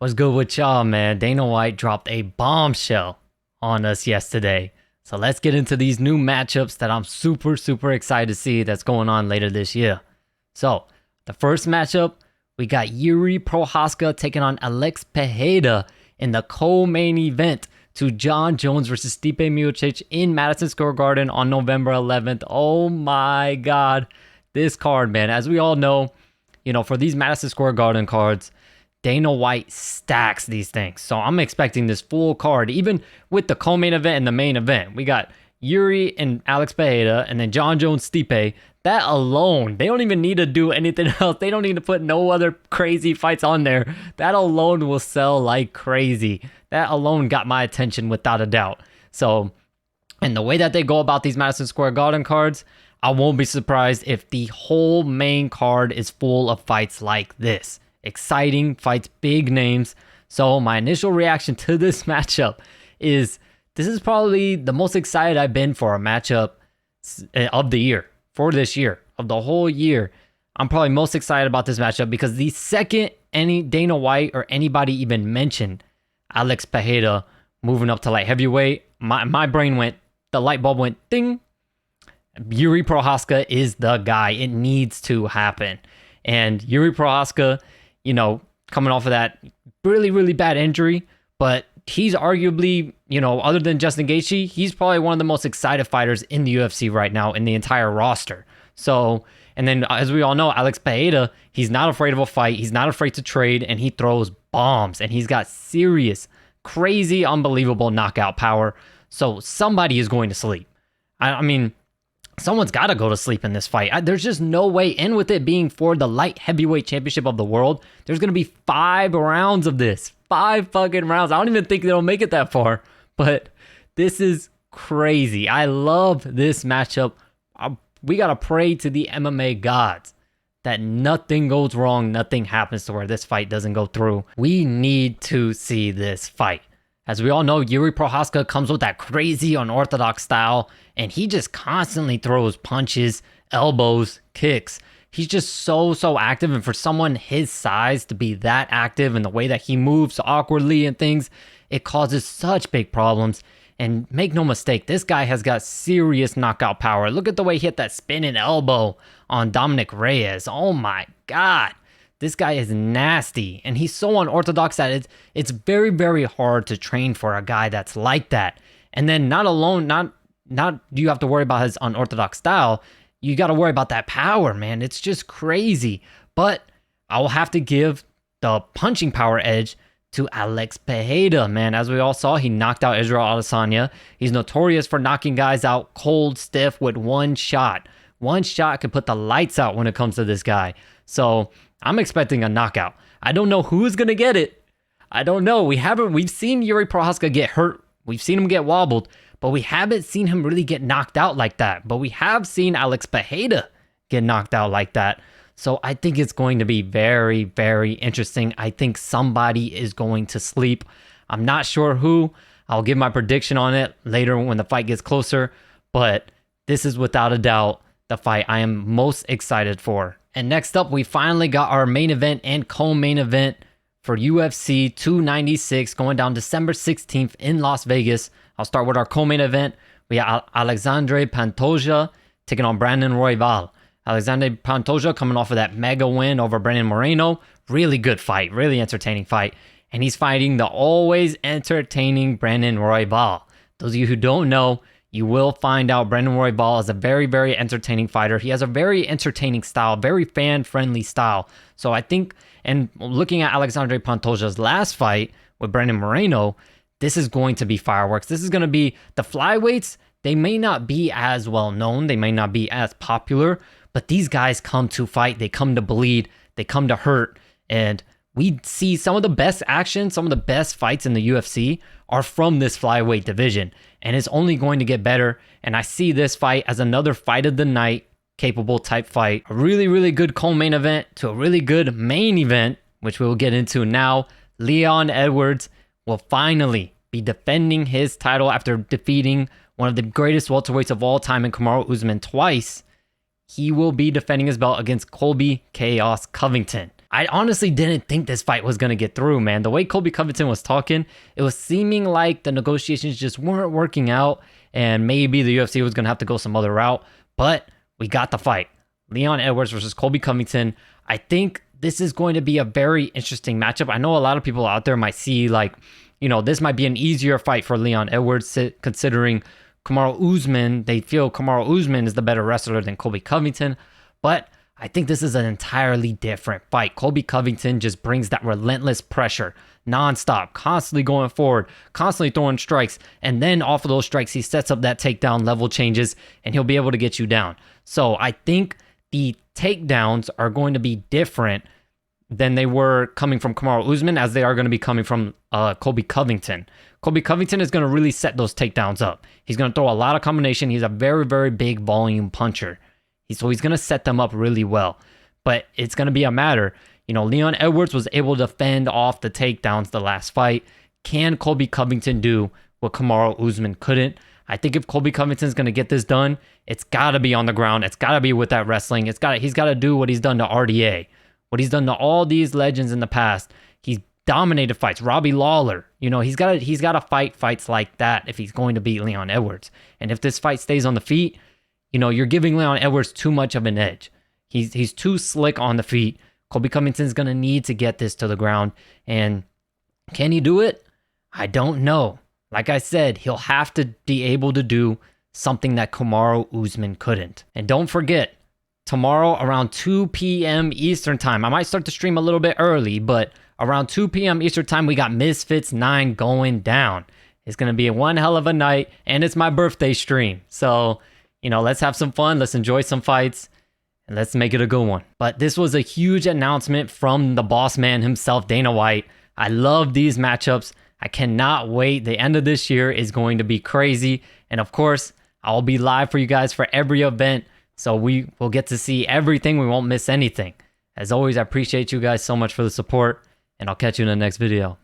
What's good with y'all, man? Dana White dropped a bombshell on us yesterday. So let's get into these new matchups that I'm super excited to see that's going on later this year. So, the first matchup, we got Yuri Prohaska taking on Alex Pereira in the co-main event to Jon Jones versus Stipe Miocic in Madison Square Garden on November 11th. Oh my god. This card, man, as we all know, for these Madison Square Garden cards, Dana White stacks these things. So I'm expecting this full card, even with the co-main event and the main event. We got Yuri and Alex Pereira, and then Jon Jones, Stipe. That alone, they don't even need to do anything else. They don't need to put no other crazy fights on there. That alone will sell like crazy. That alone got my attention without a doubt. So, and the way that they go about these Madison Square Garden cards, I won't be surprised if the whole main card is full of fights like this. Exciting fights, big names. So my initial reaction to this matchup is this is probably the most excited I've been for a matchup of the year, for this year, of the whole year. I'm probably most excited about this matchup because the second any Dana White or anybody even mentioned Alex Pereira moving up to light heavyweight, my brain went, the light bulb went ding. Yuri Prohaska is the guy. It needs to happen. And Yuri Prohaska, coming off of that really bad injury, but he's arguably, other than Justin Gaethje, he's probably one of the most excited fighters in the UFC right now in the entire roster. So, and then as we all know, Alex Pereira, he's not afraid of a fight. He's not afraid to trade, and he throws bombs, and he's got serious, crazy, unbelievable knockout power. So somebody is going to sleep. I mean, someone's got to go to sleep in this fight. There's just no way, and with it being for the light heavyweight championship of the world, there's going to be 5 rounds of this. 5 fucking rounds. I don't even think they'll make it that far, but this is crazy. I love this matchup. We got to pray to the MMA gods that nothing goes wrong, nothing happens to where this fight doesn't go through. We need to see this fight. As we all know, Yuri Prohaska comes with that crazy unorthodox style, and he just constantly throws punches, elbows, kicks. He's just so active, and for someone his size to be that active and the way that he moves awkwardly and things, it causes such big problems. And make no mistake, this guy has got serious knockout power. Look at the way he hit that spinning elbow on Dominic Reyes. Oh my God. This guy is nasty, and he's so unorthodox that it's very hard to train for a guy that's like that. And then not do you have to worry about his unorthodox style, you got to worry about that power, man. It's just crazy. But I will have to give the punching power edge to Alex Pereira, man. As we all saw, he knocked out Israel Adesanya. He's notorious for knocking guys out cold, stiff with one shot. One shot could put the lights out when it comes to this guy. So I'm expecting a knockout. I don't know who's going to get it. I don't know. We've seen Yuri Prohaska get hurt. We've seen him get wobbled, but we haven't seen him really get knocked out like that. But we have seen Alex Pereira get knocked out like that. So I think it's going to be very interesting. I think somebody is going to sleep. I'm not sure who. I'll give my prediction on it later when the fight gets closer. But this is without a doubt the fight I am most excited for. And next up, we finally got our main event and co-main event for UFC 296 going down December 16th in Las Vegas. I'll start with our co-main event. We got Alexandre Pantoja taking on Brandon Royval. Alexandre Pantoja coming off of that mega win over Brandon Moreno. Really good fight, really entertaining fight. And he's fighting the always entertaining Brandon Royval. Those of you who don't know, you will find out Brandon Royval is a very entertaining fighter. He has a very entertaining style, very fan-friendly style. So I think, and looking at Alexandre Pantoja's last fight with Brandon Moreno, this is going to be fireworks. This is going to be the flyweights. They may not be as well known. They may not be as popular, but these guys come to fight. They come to bleed. They come to hurt. And we see some of the best action, some of the best fights in the UFC are from this flyweight division. And it's only going to get better. And I see this fight as another fight of the night capable type fight. A really good co-main event to a really good main event, which we'll get into now. Leon Edwards will finally be defending his title after defeating one of the greatest welterweights of all time in Kamaru Usman twice. He will be defending his belt against Colby Chaos Covington. I honestly didn't think this fight was going to get through, man. The way Colby Covington was talking, it was seeming like the negotiations just weren't working out, and maybe the UFC was going to have to go some other route, but we got the fight. Leon Edwards versus Colby Covington. I think this is going to be a very interesting matchup. I know a lot of people out there might see like, this might be an easier fight for Leon Edwards considering Kamaru Usman. They feel Kamaru Usman is the better wrestler than Colby Covington, but I think this is an entirely different fight. Colby Covington just brings that relentless pressure, nonstop, constantly going forward, constantly throwing strikes, and then off of those strikes, he sets up that takedown, level changes, and he'll be able to get you down. So I think the takedowns are going to be different than they were coming from Kamaru Usman as they are going to be coming from Colby Covington. Colby Covington is going to really set those takedowns up. He's going to throw a lot of combination. He's a very, very big volume puncher. So he's going to set them up really well. But it's going to be a matter, Leon Edwards was able to fend off the takedowns the last fight. Can Colby Covington do what Kamaru Usman couldn't? I think if Colby Covington's going to get this done, it's got to be on the ground. It's got to be with that wrestling. He's got to do what he's done to RDA, what he's done to all these legends in the past. He's dominated fights. Robbie Lawler, he's got to fight fights like that if he's going to beat Leon Edwards. And if this fight stays on the feet, you're giving Leon Edwards too much of an edge. He's too slick on the feet. Colby Covington's going to need to get this to the ground. And can he do it? I don't know. Like I said, he'll have to be able to do something that Kamaru Usman couldn't. And don't forget, tomorrow around 2 p.m. Eastern time, I might start to stream a little bit early, but around 2 p.m. Eastern time, we got Misfits 9 going down. It's going to be one hell of a night, and it's my birthday stream. So, let's have some fun. Let's enjoy some fights, and let's make it a good one. But this was a huge announcement from the boss man himself, Dana White. I love these matchups. I cannot wait. The end of this year is going to be crazy. And of course, I'll be live for you guys for every event. So we will get to see everything. We won't miss anything. As always, I appreciate you guys so much for the support, and I'll catch you in the next video.